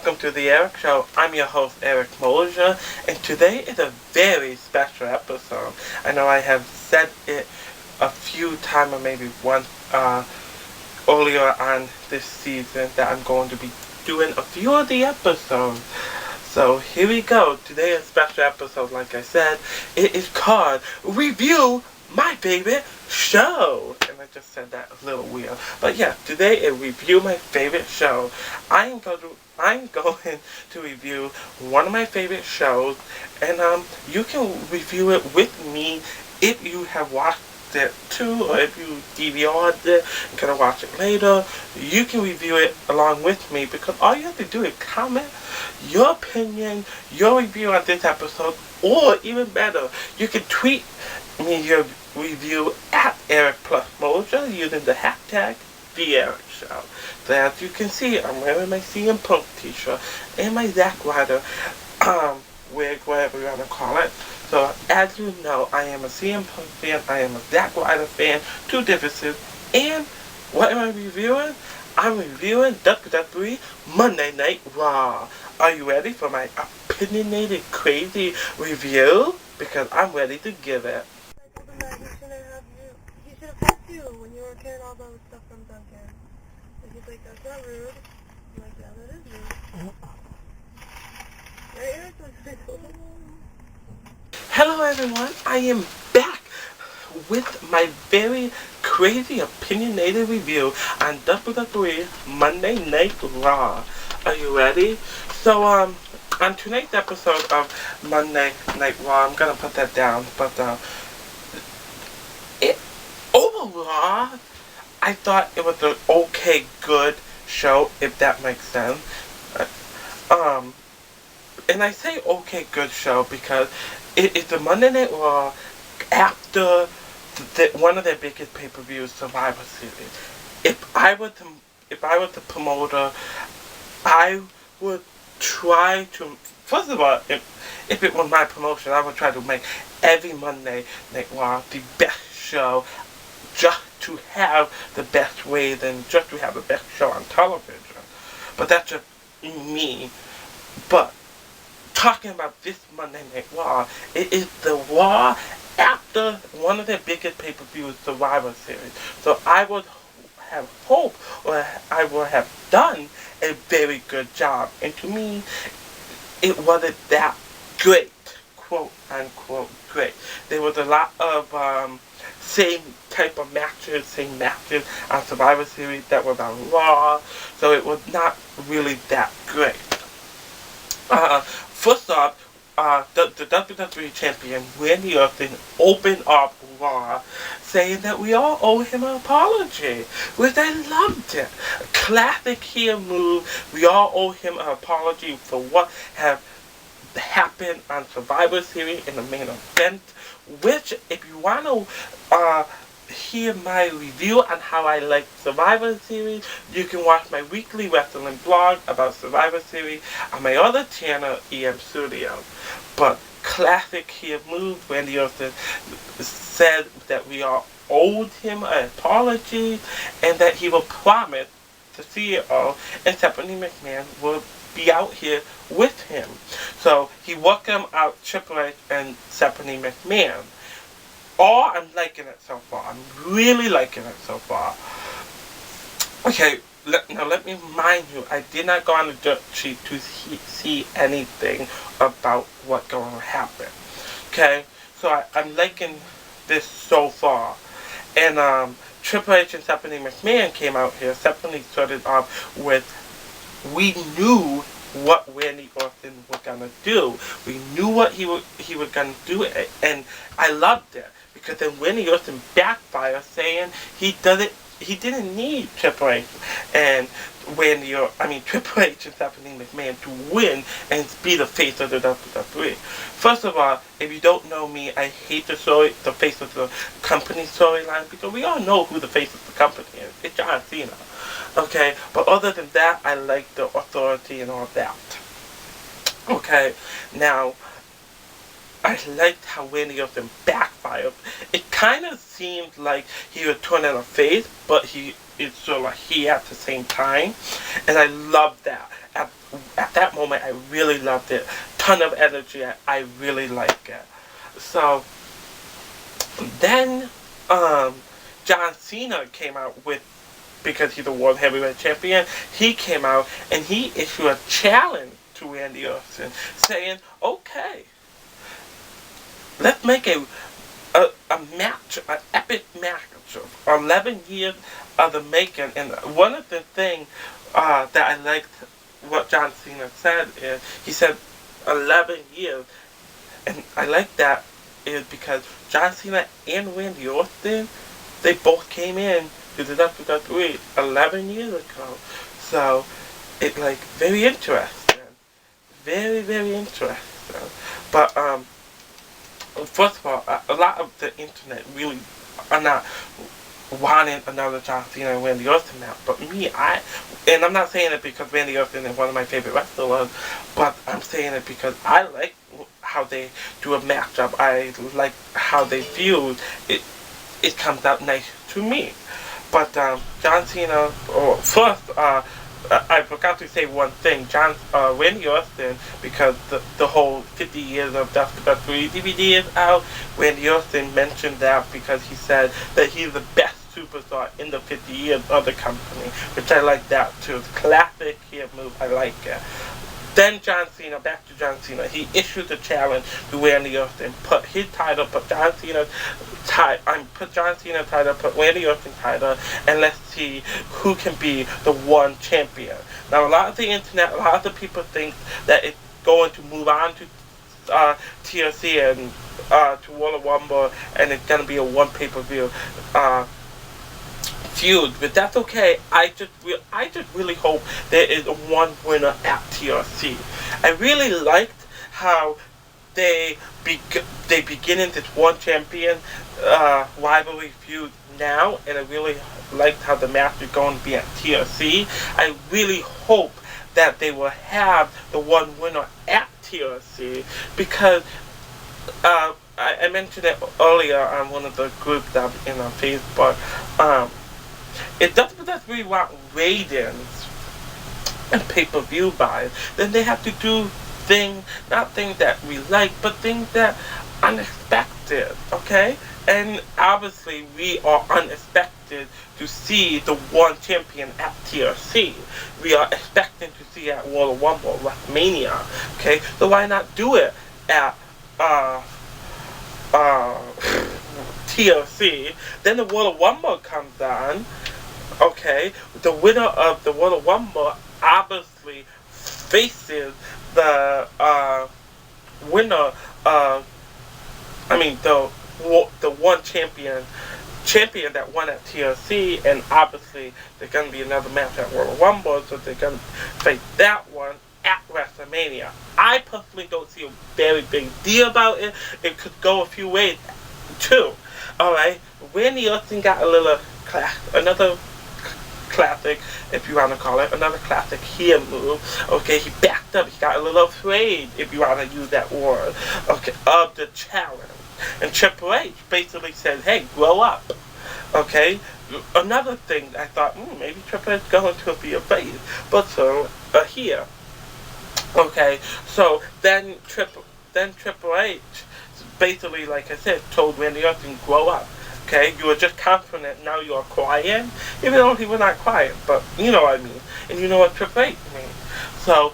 welcome to the Eric Show. I'm your host, Eric Moser, and today is a very special episode. I know I have said it a few times, or maybe once earlier on this season, that I'm going to be doing a few of the episodes. So here we go. Today is a special episode, like I said. It is called Review My Favorite Show. And I just said that a little weird. But yeah, today is Review My Favorite Show. I'm going to review one of my favorite shows. And you can review it with me if you have watched it too, or if you DVR'd it and gonna watch it later. You can review it along with me, because all you have to do is comment your opinion, your review on this episode, or even better, you can tweet me your review at Eric+Moser using the hashtag #TheEricShow. So as you can see, I'm wearing my CM Punk t-shirt and my Zack Ryder wig, whatever you want to call it. So as you know, I am a CM Punk fan, I am a Zack Ryder fan, two differences. And what am I reviewing? I'm reviewing WWE Monday Night RAW. Are you ready for my opinionated, crazy review? Because I'm ready to give it. I told him that he should have helped you when you were carrying all those stuff from Duncan. And he's like, that's not rude. I'm like, yeah, that is rude. Right, Eric? That's what I told him. Hello everyone, I am back with my very crazy opinionated review on WWE Monday Night RAW. Are you ready? So on tonight's episode of Monday Night RAW, I'm gonna put that down, but overall, I thought it was an okay, good show, if that makes sense. And I say okay, good show because it's the Monday Night Raw after one of their biggest pay-per-views, Survivor Series. If I was the promoter, I would try to, first of all, if it was my promotion, I would try to make every Monday Night Raw the best show, just to have the best ways and just to have the best show on television. But that's just me. But talking about this Monday Night Raw, it is the Raw after one of their biggest pay-per-views, Survivor Series. So I would have hoped, or I would have done a very good job. And to me, it wasn't that great, quote unquote great. There was a lot of same type of matches, on Survivor Series that were on Raw. So it was not really that great. First off, the WWE Champion, Randy Orton, opened up Raw saying that we all owe him an apology, which I loved it. Classic heel move. We all owe him an apology for what have happened on Survivor Series in the main event, which, if you want to hear my review on how I like Survivor Series, you can watch my weekly wrestling blog about Survivor Series on my other channel, EM Studios. But classic heel move, Randy Orton said that we all owed him an apology and that he will promise the CEO and Stephanie McMahon will be out here with him. So he welcomed out Triple H and Stephanie McMahon. I'm liking it so far. I'm really liking it so far. Okay, now let me remind you, I did not go on the dirt sheet to see anything about what's going to happen. Okay, so I'm liking this so far. And Triple H and Stephanie McMahon came out here. Stephanie started off with, we knew what Randy Orton was gonna do. We knew what he was gonna do, and I loved it. Because then Randy Orton backfired, saying he didn't need Triple H and Triple H and Stephanie McMahon to win and be the face of the WWE. First of all, if you don't know me, I hate the face of the company storyline, because we all know who the face of the company is. It's John Cena. Okay, but other than that, I like the authority and all that. Okay, now, I liked how Randy Orton backfired. It kind of seemed like he was turning a face, but it's sort of like he at the same time. And I love that. At at that moment, I really loved it. Ton of energy. I really like it. So then John Cena came out with, because he's a World Heavyweight Champion, he came out and he issued a challenge to Randy Orton, saying, okay, let's make a match, an epic match of 11 years of the making. And one of the things that I liked what John Cena said is, he said 11 years, and I like that is because John Cena and Randy Orton, they both came in to the WWE 11 years ago. So it's like very interesting. Very, very interesting. But first of all, a lot of the internet really are not wanting another John Cena and Randy Orton match. But me, and I'm not saying it because Randy Orton is one of my favorite wrestlers, but I'm saying it because I like how they do a matchup. I like how they feud. It comes out nice to me. But John Cena, first, I forgot to say one thing. Randy Orton, because the whole 50 years of WWE DVD is out, Randy Orton mentioned that because he said that he's the best superstar in the 50 years of the company, which I like that too. It's a classic heel move. I like it. Then John Cena, back to John Cena, he issued the challenge to Randy Orton, put his title, put John Cena title, put Randy Orton title, and let's see who can be the one champion. Now, a lot of the internet, a lot of the people think that it's going to move on to TLC and to World Rumble, and it's going to be a one pay-per-view feud, but that's okay. I just really hope there is one winner at TLC. I really liked how they beginning this one champion rivalry feud now, and I really liked how the match is going to be at TLC. I really hope that they will have the one winner at TLC, because I mentioned it earlier on one of the groups that I'm in on Facebook. It doesn't just really want ratings and pay-per-view buys. Then they have to do not things that we like, but things that unexpected, okay? And obviously we are unexpected to see the one champion at TLC. We are expecting to see at World Rumble, WrestleMania, okay? So why not do it at TLC? Then the World Rumble comes on. Okay, the winner of the World Rumble obviously faces the winner of, the one champion that won at TLC, and obviously there's going to be another match at World Rumble, so they're going to face that one at WrestleMania. I personally don't see a very big deal about it. It could go a few ways too. Alright, Randy Orton got another classic, if you want to call it, another classic heel move. Okay, he backed up, he got a little afraid, if you want to use that word, okay, of the challenge. And Triple H basically said, hey, grow up. Okay, another thing I thought, maybe Triple H is going to be a face, but so here. Okay, so then Triple H basically, like I said, told Randy Orton, grow up. Okay, you were just confident, now you are quiet. Even though he was not quiet, but you know what I mean. And you know what Triple H means. So,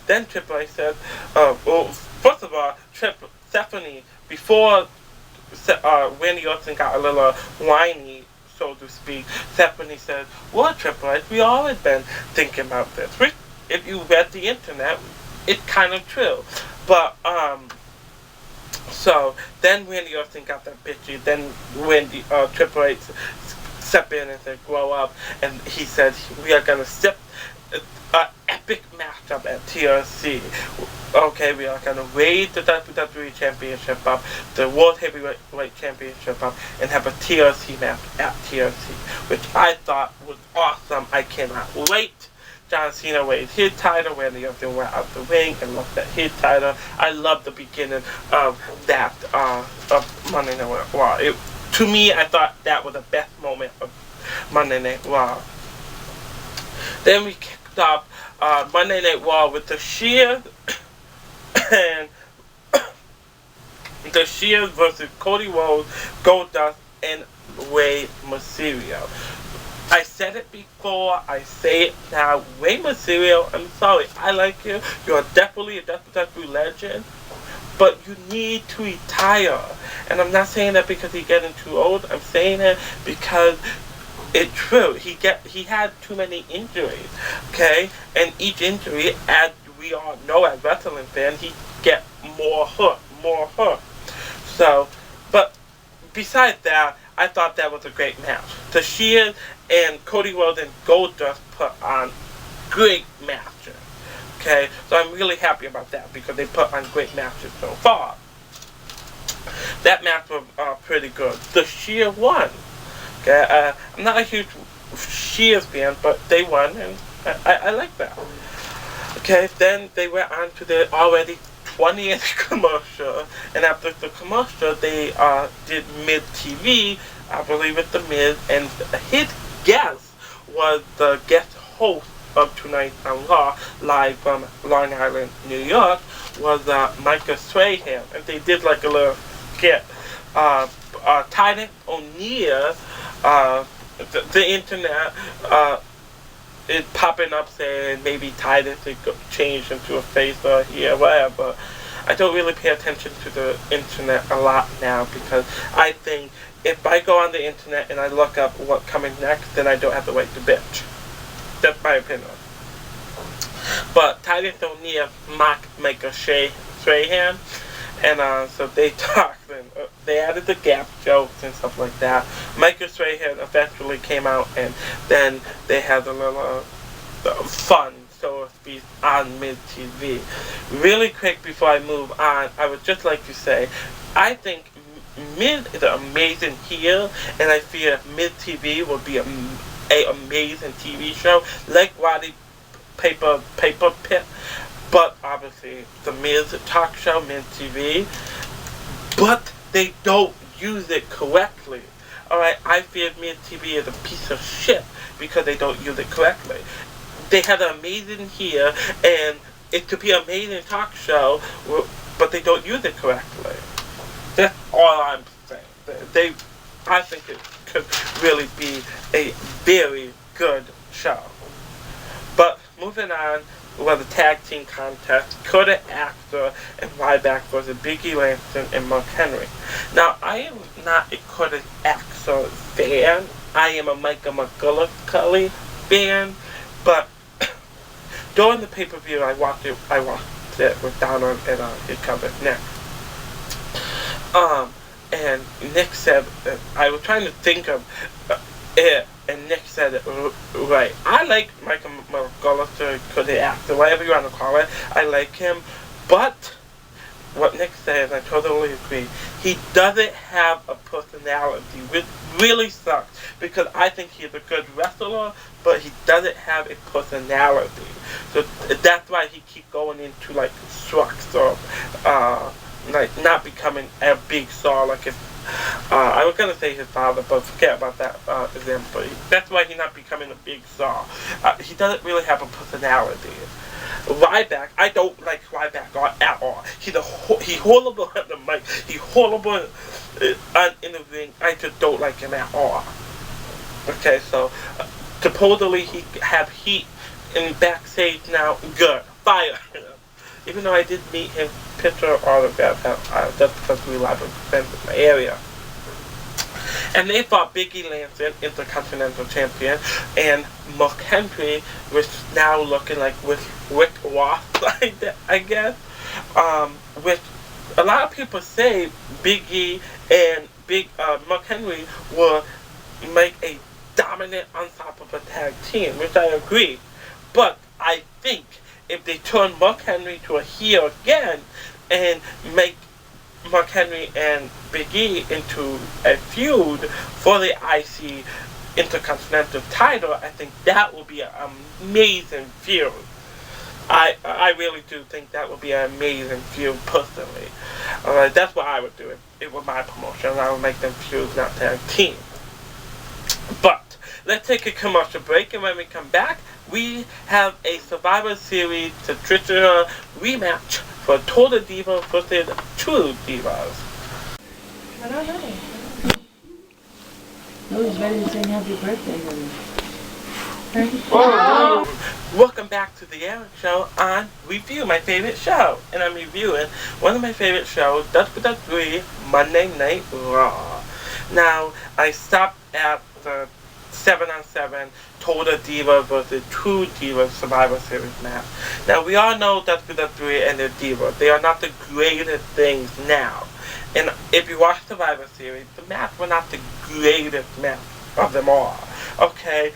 then Triple H said, well, first of all, Stephanie, before Randy Orton got a little whiny, so to speak, Stephanie said, well, Triple H, we always been thinking about this. If you read the internet, it's kind of true. But, so then Randy Orton got that bitchy. Then Triple H stepped in and said, grow up. And he said, we are going to step an epic matchup at TLC. Okay, we are going to raise the WWE Championship up, the World Heavyweight Championship up, and have a TLC match at TLC, which I thought was awesome. I cannot wait. John Cena raised his title, Randy Orton went out the ring and looked at his title. I love the beginning of that, of Monday Night RAW. To me, I thought that was the best moment of Monday Night RAW. Then we kicked off Monday Night RAW with the Shears and the Shears versus Cody Rhodes, Goldust, and Rey Mysterio. I said it before, I say it now. Rey Mysterio, I'm sorry, I like you. You're definitely a WWE legend, but you need to retire. And I'm not saying that because he's getting too old. I'm saying it because it's true. He had too many injuries, okay? And each injury, as we all know as wrestling fans, he get more hurt. So, but besides that, I thought that was a great match. The Shears and Cody Rhodes and Goldust put on great matches. Okay, so I'm really happy about that because they put on great matches so far. That match was pretty good. The Shears won. Okay, I'm not a huge Shears fan, but they won, and I like that. Okay, then they went on to the already 20th commercial, and after the commercial, they did Mid TV, I believe it's the Mid, and his guest was the guest host of Tonight on Raw, live from Long Island, New York, was Micah Strahan, and they did like a little skit. Titus O'Neil, the internet, is popping up saying maybe Titus is changed into a face or here, whatever. I don't really pay attention to the internet a lot now because I think if I go on the internet and I look up what's coming next, then I don't have to wait to bitch. That's my opinion. But Titus O'Neil mocked Micah Strahan, and so they talked and they added the gap jokes and stuff like that. Micah Strahan eventually came out, and then they had a little fun, so to speak, on Mid TV. Really quick before I move on, I would just like to say, I think Mid is an amazing heel, and I feel Mid TV will be an amazing TV show, like Roddy Paper Pit, but obviously the Miz talk show, Mid TV, but they don't use it correctly. Alright, I feel Mid TV is a piece of shit because they don't use it correctly. They had an amazing here, and it could be an amazing talk show, but they don't use it correctly. That's all I'm saying. I think it could really be a very good show. But moving on, was a tag team contest, Cody Axel and Ryback versus Biggie Langston and Mark Henry. Now, I am not a Cody Axel fan. I am a Michael McGillicuddy fan, but during the pay-per-view, I watched it with Donald and his covered next. And Nick said, I was trying to think of it, and Nick said it right. I like Michael McGillicuddy, Cody Axel, whatever you want to call it. I like him, but what Nick said, I totally agree. He doesn't have a personality, which really sucks, because I think he's a good wrestler, but he doesn't have a personality. So that's why he keeps going into like structs or like not becoming a big star like his I was gonna say his father, but forget about that example. That's why he's not becoming a big star. He doesn't really have a personality. Ryback, I don't like Ryback at all. He's horrible at the mic. He's horrible in the ring. I just don't like him at all. Okay, so supposedly he have heat in backstage now. Good, fire him. Even though I did meet him, picture autograph, that's because we live in my area. And they fought Biggie Langston, Intercontinental Champion, and Mark Henry, which now looking like with Rick Ross, I guess. Which a lot of people say Biggie and Mark Henry will make a dominant, unstoppable tag team, which I agree. But I think if they turn Mark Henry to a heel again and make Mark Henry and Big E into a feud for the IC Intercontinental title, I think that will be an amazing feud. I really do think that would be an amazing feud personally. That's what I would do. It was my promotion. I would make them feuds, not tag team. But let's take a commercial break, and when we come back, we have a Survivor Series traditional rematch for Total Divas versus True Divas. I don't know. Who's ready to sing happy birthday to me? Welcome back to the Eric Show on Review, my favorite show. And I'm reviewing one of my favorite shows, WWE Monday Night RAW. Now, I stopped at the 7-on-7 Total Diva versus True Diva Survivor Series match. Now, we all know WWE and their Diva. They are not the greatest things now. And if you watch Survivor Series, the match was not the greatest match of them all. Okay?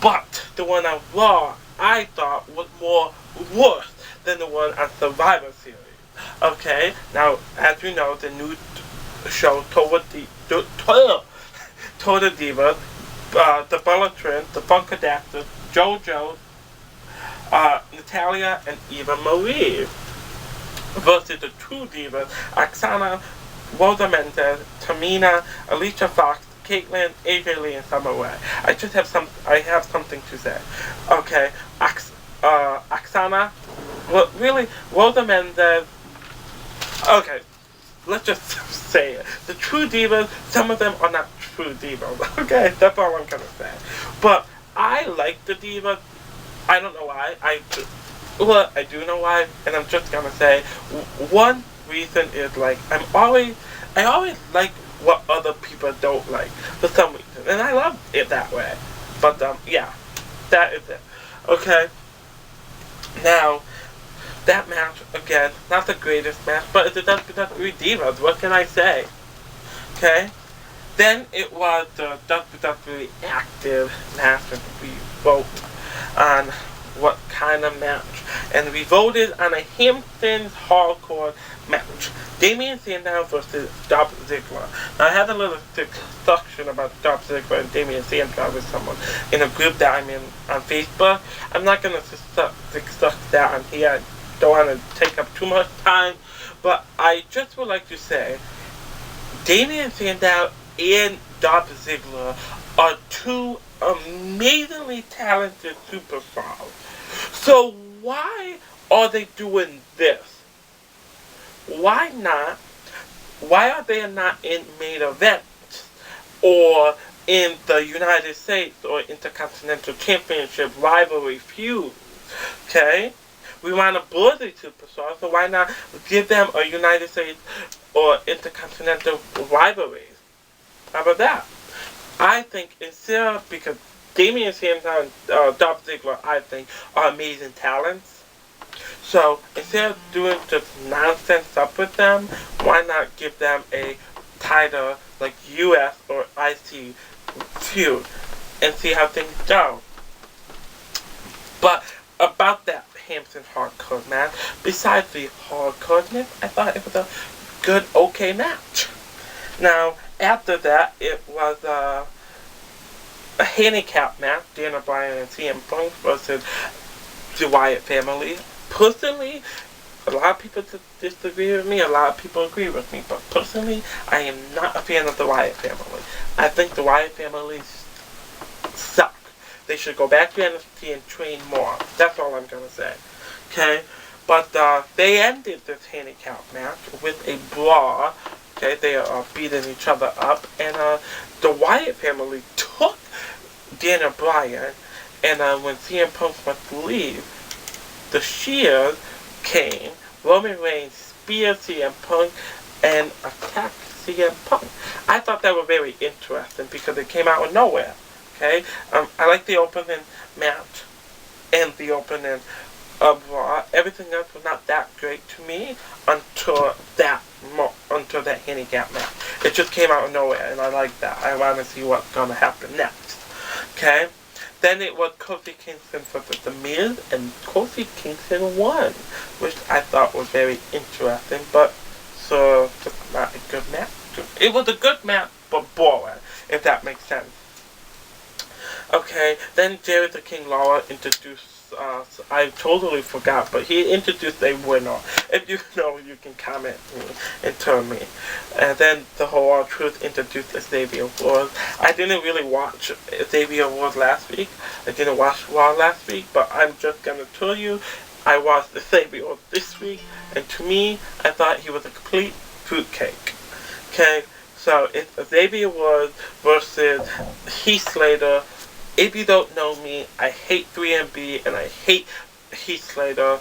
But the one on Raw, I thought, was more worse than the one on Survivor Series. Okay? Now, as you know, the new show, Total Divas, the Bellatrin, the Funkadactyls, JoJo, Natalia, and Eva Marie versus the True Divas, Oksana, Rosa Mendez, Tamina, Alicia Fox, Caitlyn, AJ Lee, and Summer Rae. I have something to say. Okay, Oksana, well, really, Rosa Mendez. Okay, let's just say it. The True Divas, some of them are not true divas. Okay, that's all I'm gonna say. But I like the Divas. I don't know why. I do know why, and I'm just gonna say one reason is like I always like what other people don't like for some reason, and I love it that way. But yeah, that is it. Okay. Now, that match again, not the greatest match, but it's the WWE Divas. What can I say? Okay. Then it was the WWE Active match, and we vote on what kind of match, and we voted on a Hamptons hardcore match. Damien Sandow versus Dolph Ziggler. Now, I had a little discussion about Dolph Ziggler and Damien Sandow with someone in a group that I'm in on Facebook. I'm not going to discuss that on here. I don't want to take up too much time, but I just would like to say Damien Sandow and Dolph Ziggler are two amazingly talented superstars. So why are they doing this? Why not? Why are they not in main events or in the United States or Intercontinental Championship rivalry feud? Okay? We want to blur these superstars, so why not give them a United States or Intercontinental rivalry? How about that? I think instead of, because Damien Sandow and Dolph Ziggler, I think, are amazing talents. So instead of doing just nonsense stuff with them, why not give them a title like US or IC feud and see how things go? But about that Hampton hardcore match, besides the hardcoreness, I thought it was a good, okay match. Now, after that, it was a handicap match, Daniel Bryan and CM Punk versus the Wyatt family. Personally, a lot of people disagree with me, a lot of people agree with me, but personally, I am not a fan of the Wyatt family. I think the Wyatt family suck. They should go back to NXT and train more. That's all I'm going to say. Okay? But they ended this handicap match with a brawl. Okay? They are beating each other up. And the Wyatt family took Daniel Bryan. And when CM Punk went to leave, the Shield came. Roman Reigns speared CM Punk and attacked CM Punk. I thought that was very interesting because it came out of nowhere. Okay, I like the opening match and the opening of Raw. Everything else was not that great to me until that handicap match. It just came out of nowhere, and I like that. I want to see what's gonna happen next. Okay, then it was Kofi Kingston versus The Miz, and Kofi Kingston won, which I thought was very interesting, but so just not a good match. It was a good match, but boring, if that makes sense. Okay, then Jerry the King Lawler introduced I totally forgot, but he introduced a winner. If you know, you can comment me and tell me. And then the whole truth introduced Xavier Woods. I didn't really watch Xavier Woods last week. I didn't watch Raw last week, but I'm just gonna tell you, I watched Xavier Woods this week, and to me, I thought he was a complete fruitcake. Okay, so it's Xavier Woods versus Heath Slater. If you don't know me, I hate 3MB and I hate Heath Slater.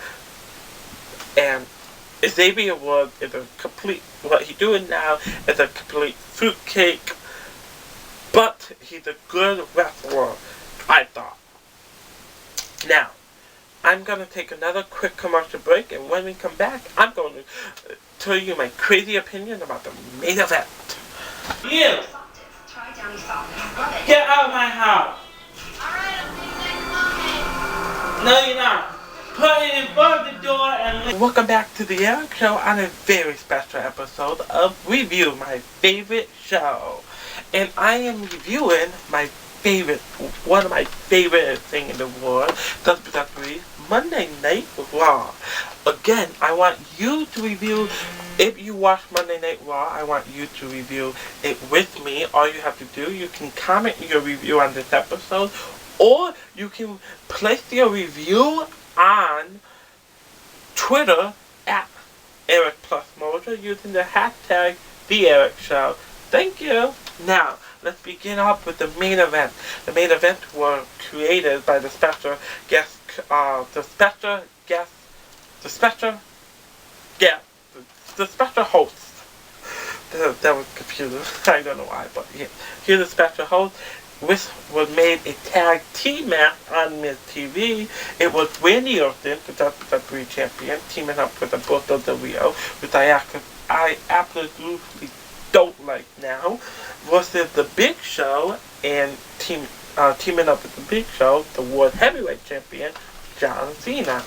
And Xavier Woods is a complete, what he's doing now is a complete fruitcake. But he's a good wrestler, I thought. Now, I'm going to take another quick commercial break, and when we come back, I'm going to tell you my crazy opinion about the main event. You! Get out of my house! No, you're not. Put it in front of the door and... Welcome back to the Eric Show on a very special episode of Review My Favorite Show. And I am reviewing one of my favorite things in the world, WWE Monday Night RAW. Again, I want you to review, if you watch Monday Night Raw, I want you to review it with me. All you have to do, you can comment your review on this episode, or you can place your review on Twitter at Eric+Moser using the hashtag #TheEricShow. Thank you. Now, let's begin off with the main event. The main event was created by the special host. That was confusing. I don't know why, but yeah. Here's the special host. Which was made a tag team match on Miz TV. It was Randy Orton, the WWE champion, teaming up with the Moser, which I absolutely don't like now, versus the Big Show, and teaming up with the Big Show, the World Heavyweight Champion, John Cena.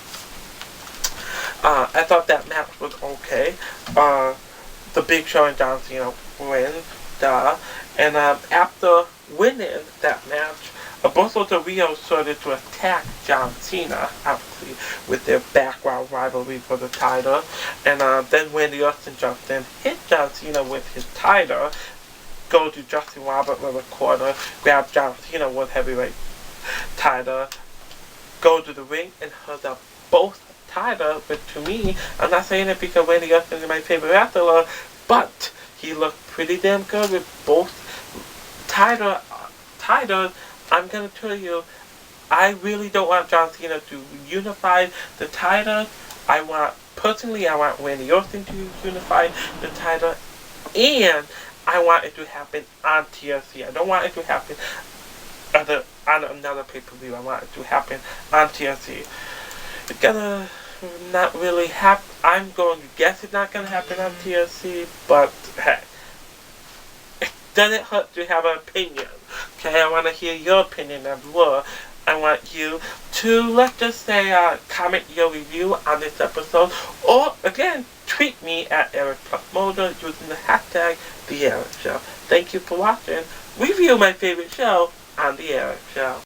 I thought that match was okay. The Big Show and John Cena win, and after winning that match, Moser started to attack John Cena, obviously, with their background rivalry for the title. And then Randy Orton jumped in, hit John Cena with his title, go to Justin Robert with a corner, grab John Cena with heavyweight title, go to the ring and hold up both titles. But to me, I'm not saying it because Randy Orton is my favorite wrestler, but he looked pretty damn good with both titles. I'm gonna tell you, I really don't want John Cena to unify the titles. I want Randy Orton to unify the title, and I want it to happen on TLC. I don't want it to happen on another pay-per-view. I want it to happen on TLC. It's gonna not really happen. I'm going to guess it's not gonna happen on TLC, but hey, it doesn't hurt to have an opinion. Okay, I want to hear your opinion as well. I want you to, let's just say, comment your review on this episode, or again, tweet me at Eric+Moser using the hashtag #TheEricShow. Thank you for watching. Review my favorite show on The Eric Show.